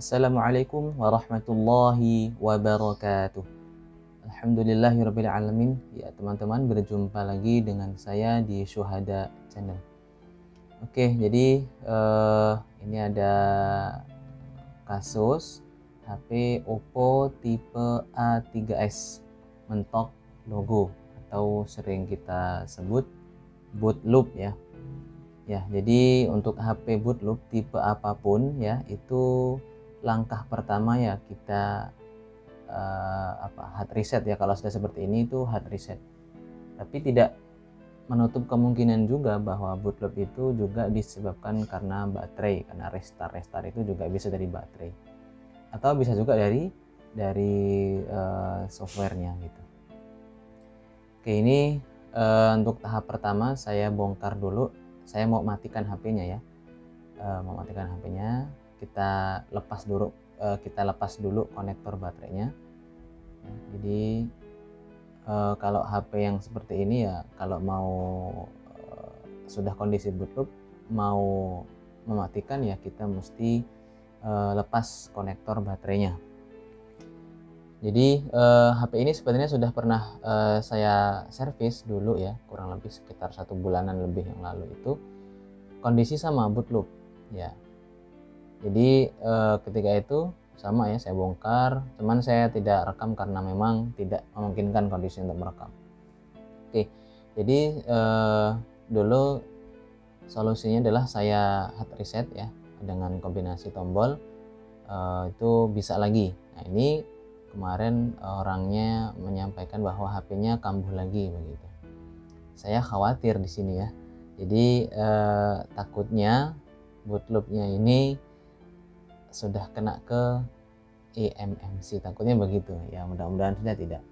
Assalamualaikum warahmatullahi wabarakatuh. Alhamdulillahirabbil alamin. Ya teman-teman, berjumpa lagi dengan saya di Syuhada Channel. Oke, jadi ini ada kasus HP Oppo tipe A3s mentok logo atau sering kita sebut boot loop ya. Ya, jadi untuk HP boot loop tipe apapun ya, itu langkah pertama ya kita hard reset ya. Kalau sudah seperti ini itu hard reset. Tapi tidak menutup kemungkinan juga bahwa boot loop itu juga disebabkan karena baterai, karena restart itu juga bisa dari baterai. Atau bisa juga dari softwarenya gitu. Oke, ini untuk tahap pertama saya bongkar dulu. Saya mau matikan HP-nya ya. Kita lepas dulu konektor baterainya. Jadi kalau HP yang seperti ini ya, kalau mau sudah kondisi boot loop, mau mematikan ya kita mesti lepas konektor baterainya. Jadi HP ini sebenarnya sudah pernah saya servis dulu ya, kurang lebih sekitar 1 bulanan lebih yang lalu. Itu kondisi sama boot loop ya. Jadi ketika itu sama ya, saya bongkar, cuman saya tidak rekam karena memang tidak memungkinkan kondisi untuk merekam. Oke, jadi dulu solusinya adalah saya hard reset ya, dengan kombinasi tombol itu bisa lagi. Nah, ini kemarin orangnya menyampaikan bahwa HP-nya kambuh lagi begitu. Saya khawatir di sini ya. Jadi takutnya boot loop-nya ini sudah kena ke eMMC, takutnya begitu ya. Mudah-mudahan sudah tidak.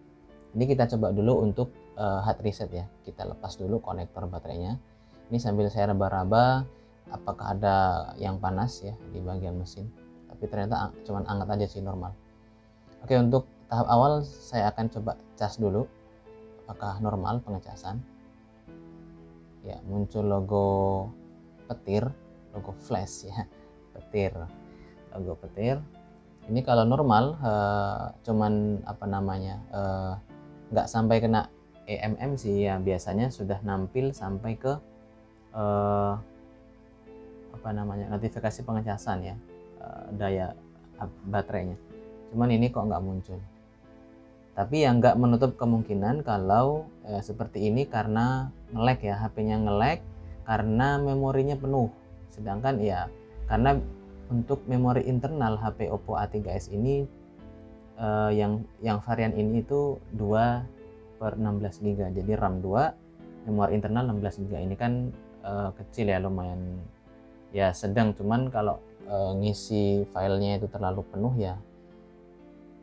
Ini kita coba dulu untuk hard reset ya. Kita lepas dulu konektor baterainya. Ini sambil saya raba-raba apakah ada yang panas ya di bagian mesin. Tapi ternyata cuman hangat aja sih, normal. Oke, untuk tahap awal saya akan coba cas dulu apakah normal pengecasan. Ya, muncul logo petir, logo flash ya, logo petir. Ini kalau normal cuman nggak sampai kena eMMC ya, biasanya sudah nampil sampai ke notifikasi pengecasan ya, daya baterainya. Cuman ini kok nggak muncul. Tapi yang nggak menutup kemungkinan kalau seperti ini karena nge-lag ya, HP-nya nge-lag karena memorinya penuh. Sedangkan ya karena untuk memori internal HP Oppo A3s ini yang varian ini itu 2/16 GB. Jadi RAM 2, memori internal 16 GB. Ini kan kecil ya, lumayan ya sedang. Cuman kalau ngisi filenya itu terlalu penuh ya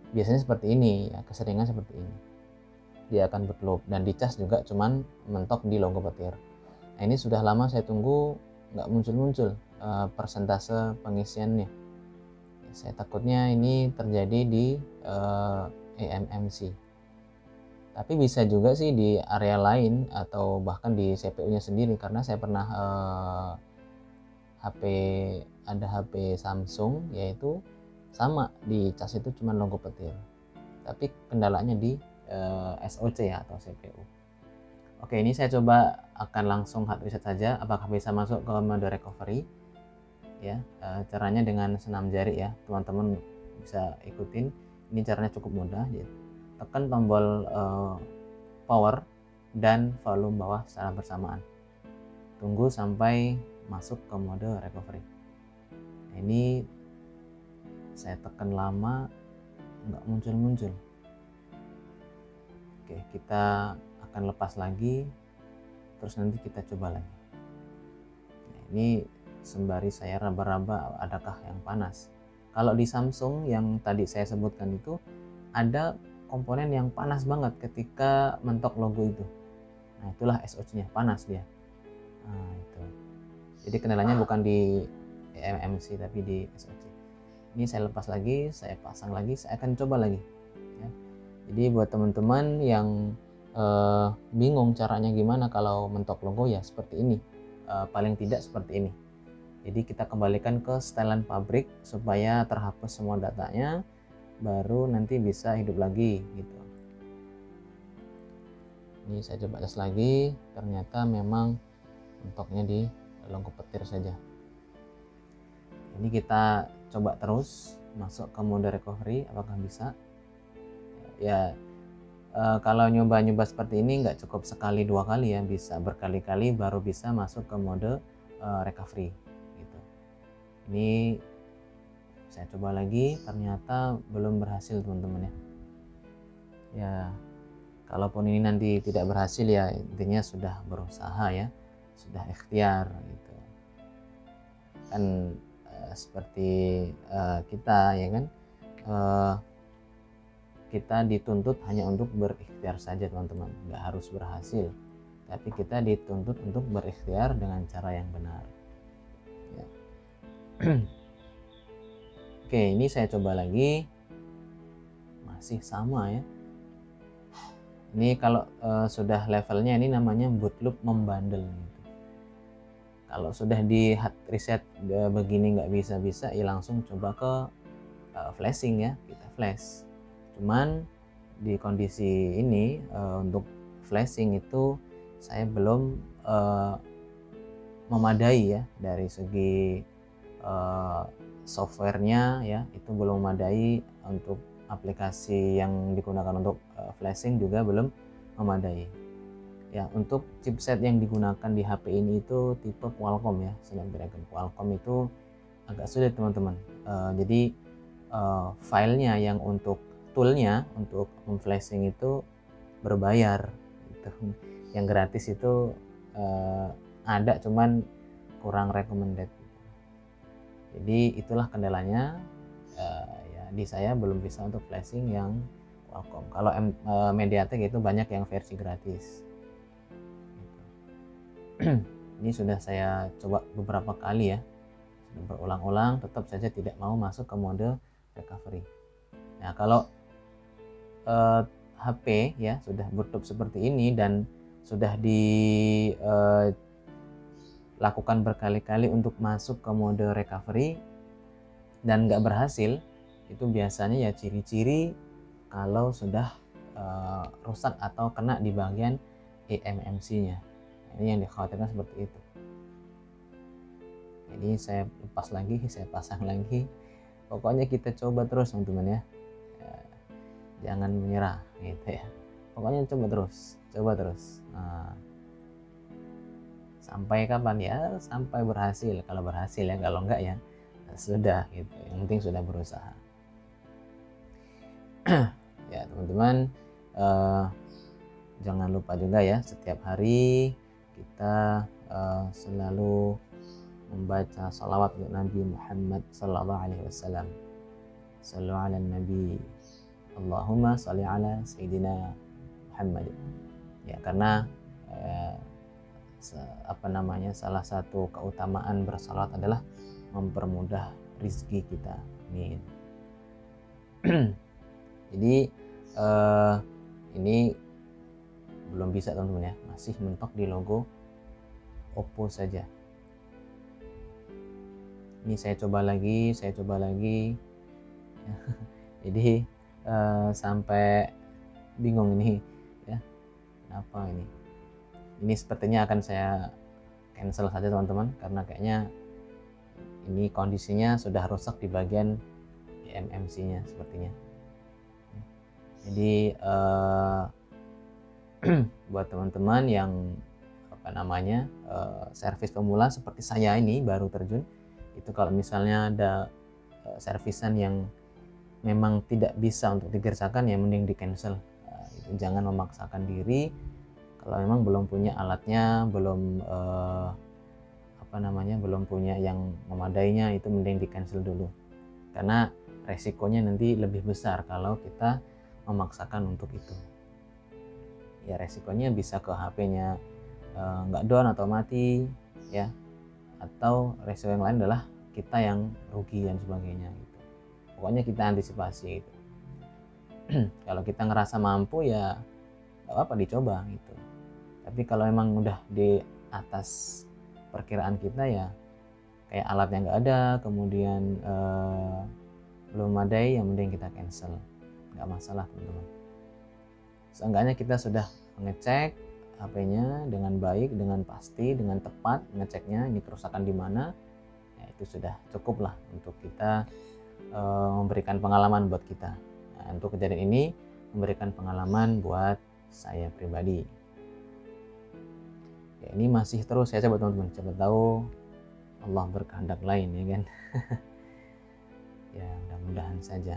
biasanya seperti ini ya, keseringan seperti ini. Dia akan boot loop dan dicas juga cuman mentok di logo petir. Nah, ini sudah lama saya tunggu nggak muncul-muncul persentase pengisiannya. Saya takutnya ini terjadi di eMMC. Tapi bisa juga sih di area lain atau bahkan di CPU-nya sendiri, karena saya pernah ada HP Samsung yaitu sama, di cas itu cuma logo petir. Tapi kendalanya di SoC ya, atau CPU. Oke, ini saya coba akan langsung hard reset saja apakah bisa masuk ke mode recovery ya. Caranya dengan senam jari ya, teman-teman bisa ikutin. Ini caranya cukup mudah ya. Tekan tombol power dan volume bawah secara bersamaan, tunggu sampai masuk ke mode recovery. Nah, ini saya tekan lama nggak muncul-muncul. Oke, kita akan lepas lagi, terus nanti kita coba lagi. Nah, ini sembari saya raba-raba adakah yang panas. Kalau di Samsung yang tadi saya sebutkan itu ada komponen yang panas banget ketika mentok logo itu. Nah, itulah SoC-nya panas dia. Nah, itu. Jadi kendalanya bukan di eMMC tapi di SoC. Ini saya lepas lagi, saya pasang lagi, saya akan coba lagi ya. Jadi buat teman-teman yang bingung caranya gimana kalau mentok logo ya seperti ini, paling tidak seperti ini. Jadi kita kembalikan ke setelan pabrik supaya terhapus semua datanya, baru nanti bisa hidup lagi gitu. Ini saya coba tes lagi, ternyata memang mentoknya di longkup petir saja. Ini kita coba terus masuk ke mode recovery, apakah bisa? Ya, kalau nyoba-nyoba seperti ini nggak cukup sekali 2 kali ya, bisa berkali-kali baru bisa masuk ke mode recovery gitu. Ini saya coba lagi, ternyata belum berhasil teman-teman ya. Ya, kalaupun ini nanti tidak berhasil ya intinya sudah berusaha ya, sudah ikhtiar gitu. Kan seperti kita ya kan, kita dituntut hanya untuk berikhtiar saja teman-teman, nggak harus berhasil, tapi kita dituntut untuk berikhtiar dengan cara yang benar ya. Oke, ini saya coba lagi, masih sama ya. Ini kalau sudah levelnya ini namanya boot loop membandel gitu. Kalau sudah di hard reset begini nggak bisa ya langsung coba ke flashing ya, kita flash. Cuman di kondisi ini untuk flashing itu saya belum memadai ya, dari segi softwarenya ya, itu belum memadai. Untuk aplikasi yang digunakan untuk flashing juga belum memadai ya. Untuk chipset yang digunakan di HP ini itu tipe Qualcomm ya, Snapdragon Qualcomm. Itu agak sulit teman-teman. Jadi filenya yang untuk toolnya untuk memflashing itu berbayar gitu. Yang gratis itu ada, cuman kurang recommended. Jadi itulah kendalanya ya, di saya belum bisa untuk flashing yang Qualcomm. Kalau MediaTek itu banyak yang versi gratis gitu. Ini sudah saya coba beberapa kali ya, sudah berulang-ulang, tetap saja tidak mau masuk ke mode recovery. Nah, kalau HP ya sudah bootloop seperti ini dan sudah dilakukan berkali-kali untuk masuk ke mode recovery dan nggak berhasil, itu biasanya ya ciri-ciri kalau sudah rusak atau kena di bagian eMMC-nya. Ini yang dikhawatirkan seperti itu. Jadi saya lepas lagi, saya pasang lagi. Pokoknya kita coba terus teman-teman ya. Jangan menyerah gitu ya. Pokoknya coba terus. Nah, sampai kapan ya? Sampai berhasil. Kalau berhasil ya, kalau enggak ya sudah gitu. Yang penting sudah berusaha. Ya teman-teman, jangan lupa juga ya, setiap hari kita selalu membaca salawat untuk Nabi Muhammad sallallahu alaihi wasallam. Sallu ala Nabi, Allahumma sholli ala Sayyidina Muhammad. Ya, karena salah satu keutamaan bersalawat adalah mempermudah rizki kita. Amin. Jadi ini belum bisa teman-teman ya, masih mentok di logo Oppo saja. Ini saya coba lagi. Jadi sampai bingung ini ya, kenapa ini sepertinya akan saya cancel saja teman-teman, karena kayaknya ini kondisinya sudah rusak di bagian eMMC-nya sepertinya. Jadi buat teman-teman yang servis pemula seperti saya ini baru terjun, itu kalau misalnya ada servisan yang memang tidak bisa untuk digerjakan ya mending di cancel. Jangan memaksakan diri. Kalau memang belum punya alatnya, belum belum punya yang memadainya, itu mending di cancel dulu, karena resikonya nanti lebih besar kalau kita memaksakan untuk itu. Ya resikonya bisa ke HP-nya nggak down atau mati ya, atau resiko yang lain adalah kita yang rugi dan sebagainya gitu. Pokoknya kita antisipasi gitu. Kalau kita ngerasa mampu ya nggak apa-apa dicoba gitu. Tapi kalau emang udah di atas perkiraan kita ya kayak alatnya nggak ada, kemudian belum memadai, yang penting kita cancel, nggak masalah teman-teman. Seenggaknya kita sudah mengecek HP-nya dengan baik, dengan pasti, dengan tepat, ngeceknya ini kerusakan di mana, ya itu sudah cukup lah untuk kita memberikan pengalaman buat kita. Nah, untuk kejadian ini memberikan pengalaman buat saya pribadi. Ya, ini masih terus saya coba teman-teman, coba tahu Allah berkehendak lain ya kan. Ya mudah-mudahan saja.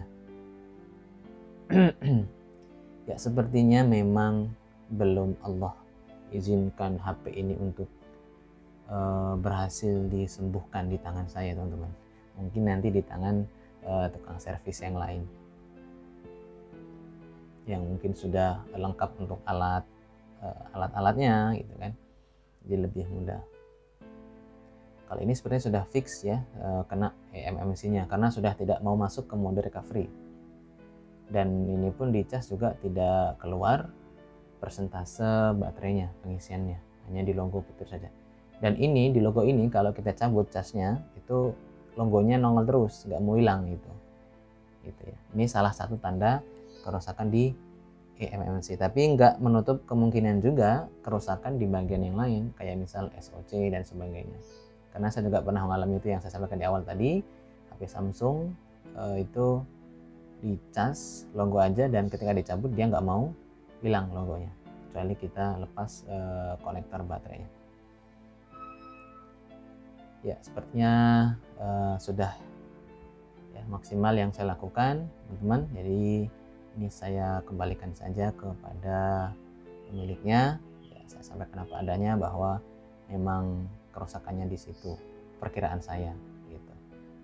Ya sepertinya memang belum Allah izinkan HP ini untuk berhasil disembuhkan di tangan saya teman-teman. Mungkin nanti di tangan tukang servis yang lain yang mungkin sudah lengkap untuk alat-alatnya gitu kan, jadi lebih mudah. Kalau ini sebenarnya sudah fix ya, kena eMMC-nya karena sudah tidak mau masuk ke mode recovery, dan ini pun di cas juga tidak keluar persentase baterainya, pengisiannya, hanya di logo fitur saja. Dan ini di logo ini kalau kita cabut casnya itu logonya nongol terus, nggak mau hilang gitu ya. Ini salah satu tanda kerusakan di eMMC, tapi nggak menutup kemungkinan juga kerusakan di bagian yang lain kayak misal SOC dan sebagainya, karena saya juga pernah mengalami itu yang saya sampaikan di awal tadi. HP Samsung itu dicas logo aja, dan ketika dicabut dia nggak mau hilang logonya kecuali kita lepas konektor baterainya. Ya sepertinya sudah ya maksimal yang saya lakukan teman-teman, jadi ini saya kembalikan saja kepada pemiliknya. Ya, saya sampaikan apa adanya bahwa memang kerusakannya di situ, perkiraan saya gitu.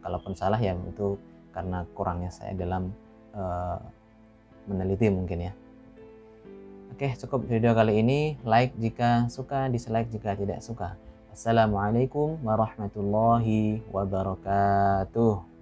Kalaupun salah ya itu karena kurangnya saya dalam meneliti mungkin ya. Oke, cukup video kali ini. Like jika suka, dislike jika tidak suka. Assalamualaikum warahmatullahi wabarakatuh.